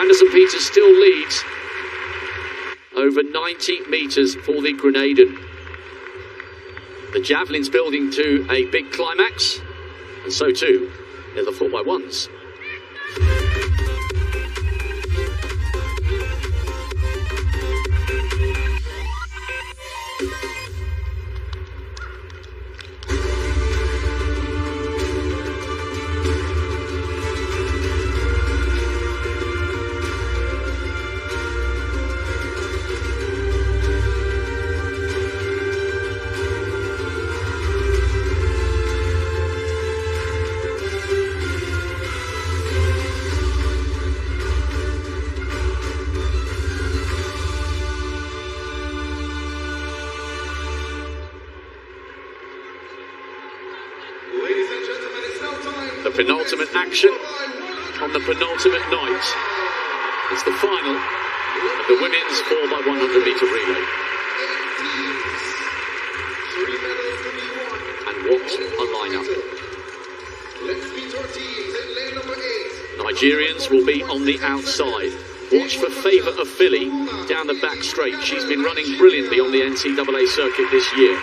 Anderson Peters still leads over 90 metres for the Grenadian. The javelin's building to a big climax, and so too are the 4x1s. Penultimate action on the penultimate night. It's the final of the women's 4x100 metre relay. And what a lineup. Nigerians will be on the outside. Watch for Favour of Philly down the back straight. She's been running brilliantly on the NCAA circuit this year.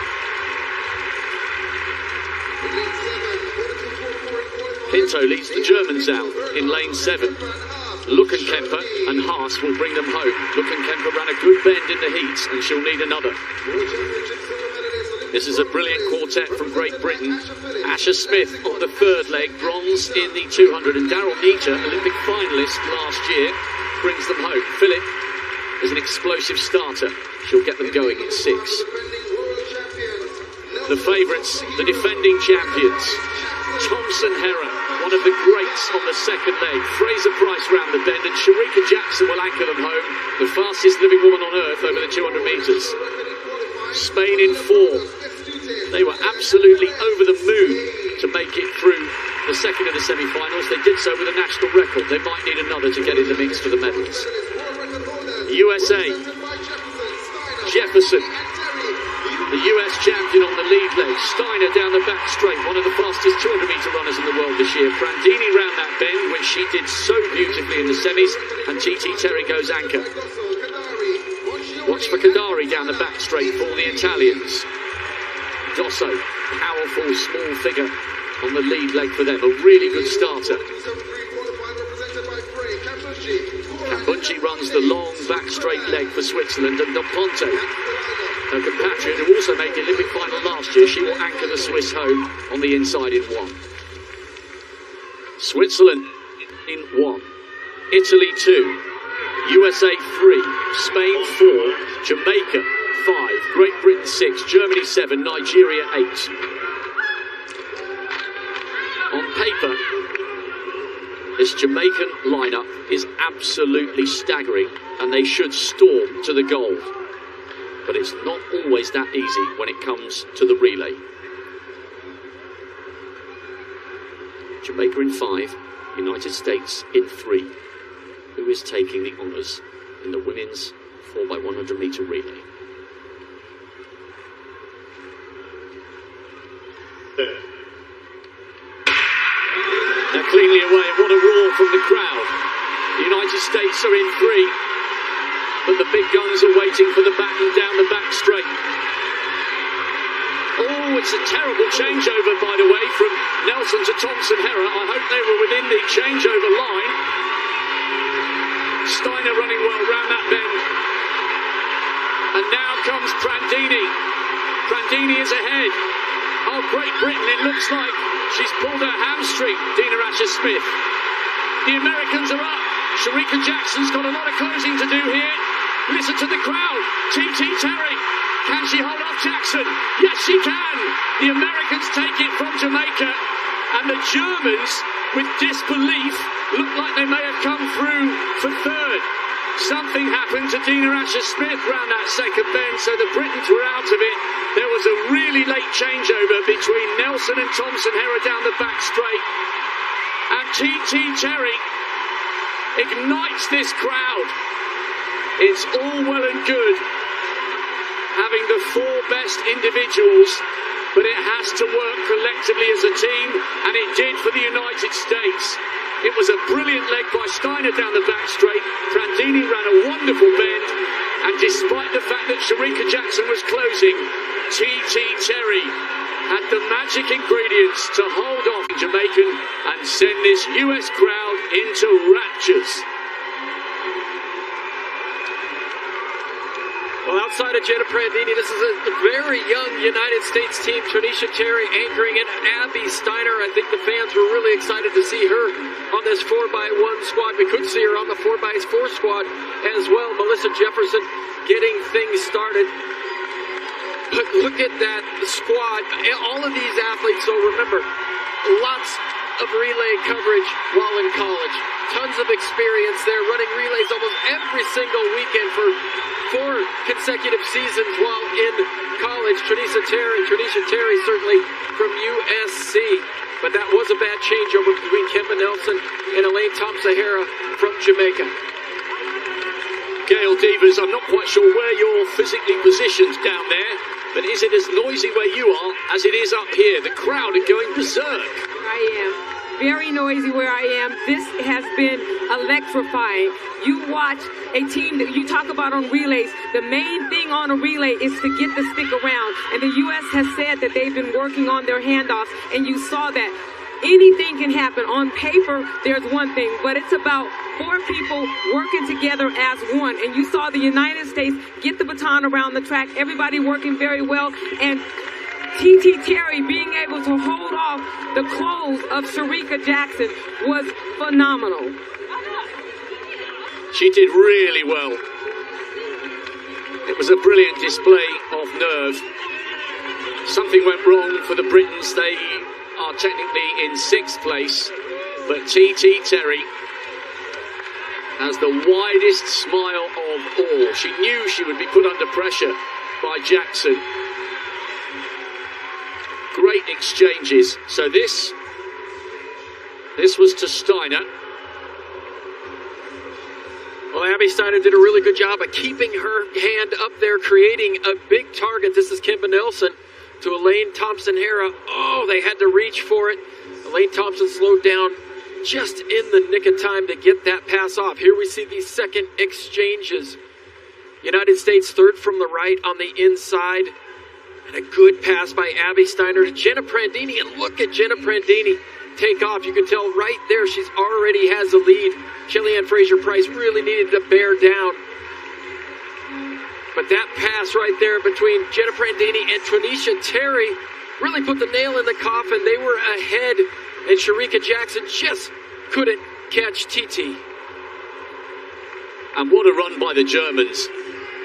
Pinto leads the Germans out in lane 7. Luckenkemper and Haas will bring them home. Luckenkemper ran a good bend in the heats and she'll need another. This is a brilliant quartet from Great Britain. Asher Smith on the third leg, bronze in the 200, and Daryl Nietzsche, Olympic finalist last year, brings them home. Philip is an explosive starter. She'll get them going in 6. The favourites, the defending champions. Thompson Herah, one of the greats on the second leg. Fraser Price round the bend, and Sharika Jackson will anchor them home. The fastest living woman on earth over the 200 metres. Spain in 4. They were absolutely over the moon to make it through the second of the semi-finals. They did so with a national record. They might need another to get in the mix for the medals. USA, Jefferson, the US champion on the lead leg. Steiner down the back straight, one of the fastest 200 metre runners in the world this year. Prandini round that bend, which she did so beautifully in the semis, and TT Terry goes anchor. Watch for Kadari down the back straight for the Italians. Dosso, powerful small figure on the lead leg for them, a really good starter. Kambunji runs the long back straight leg for Switzerland, and Del Ponte, her compatriot who also made the Olympic final last year, she will anchor the Swiss home on the inside in 1. Switzerland in 1, Italy 2, USA 3, Spain 4, Jamaica 5, Great Britain 6, Germany 7, Nigeria 8. On paper, this Jamaican lineup is absolutely staggering, and they should storm to the gold. But it's not always that easy when it comes to the relay. Jamaica in 5, United States in 3. Who is taking the honours in the women's 4x100 metre relay? They're cleanly away, and what a roar from the crowd. The United States are in 3. But the big guns are waiting for the baton down the back straight. Oh, it's a terrible changeover, by the way, from Nelson to Thompson Herah. I hope they were within the changeover line. Steiner running well round that bend. And now comes Prandini. Prandini is ahead. Oh, Great Britain, it looks like she's pulled her hamstring, Dina Asher-Smith. The Americans are up. Sharika Jackson's got a lot of closing to do here. Listen to the crowd. TT Terry. Can she hold off Jackson? Yes, she can. The Americans take it from Jamaica. And the Germans, with disbelief, look like they may have come through for third. Something happened to Dina Asher-Smith round that second bend, so the Britons were out of it. There was a really late changeover between Nelson and Thompson Herah down the back straight. And TT Terry ignites this crowd. It's all well and good having the 4 best individuals, but it has to work collectively as a team, and it did for the United States. It was a brilliant leg by Steiner down the back straight. Prandini ran a wonderful bend, and despite the fact that Shericka Jackson was closing, TT Terry had the magic ingredients to hold off Jamaican and send this US crowd into raptures. Well, outside of Jenna Prandini, this is a very young United States team. Tranisha Terry anchoring in. Abby Steiner, I think the fans were really excited to see her on this 4x1 squad. We could see her on the 4x4 squad as well. Melissa Jefferson getting things started. But look at that squad. All of these athletes, so remember, lots of relay coverage while in college. Tons of experience there, running relays almost every single weekend for 4 consecutive seasons while in college. Tranisha Terry certainly from USC. But that was a bad changeover between Kemba Nelson and Elaine Thompson-Sahara from Jamaica. Gail Devers, I'm not quite sure where you're physically positioned down there, but is it as noisy where you are as it is up here? The crowd are going berserk. I am. Very noisy where I am. This has been electrifying. You watch a team that you talk about on relays. The main thing on a relay is to get the stick around. And the U.S. has said that they've been working on their handoffs, and you saw that. Anything can happen. On paper, there's one thing, but it's about 4 people working together as one. And you saw the United States get the baton around the track, everybody working very well, and TT Terry being able to hold off the close of Shericka Jackson was phenomenal. She did really well. It was a brilliant display of nerve. Something went wrong for the Britons. They are technically in 6th place, but TT Terry has the widest smile of all. She knew she would be put under pressure by Jackson. Great exchanges. So this was to Steiner. Well, Abby Steiner did a really good job of keeping her hand up there, creating a big target. This is Kemba Nelson to Elaine Thompson-Sahara. Oh, they had to reach for it. Elaine Thompson slowed down just in the nick of time to get that pass off. Here we see these second exchanges. United States 3rd from the right on the inside. And a good pass by Abby Steiner to Jenna Prandini. And look at Jenna Prandini take off. You can tell right there she's already has a lead. Kellyanne Fraser-Price really needed to bear down. But that pass right there between Jenna Prandini and Tranisha Terry really put the nail in the coffin. They were ahead, and Shericka Jackson just couldn't catch TT. And what a run by the Germans,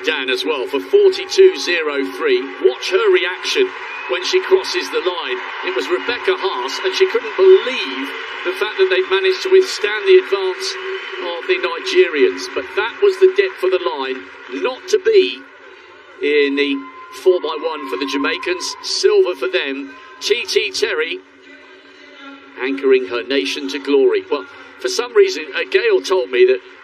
Dan, as well, for 42.03. Watch her reaction when she crosses the line. It was Rebecca Haas, and she couldn't believe the fact that they'd managed to withstand the advance of the Nigerians. But that was the depth of the line, not to be in the 4x1 for the Jamaicans. Silver for them. TT Terry anchoring her nation to glory. Well, for some reason, Gail told me that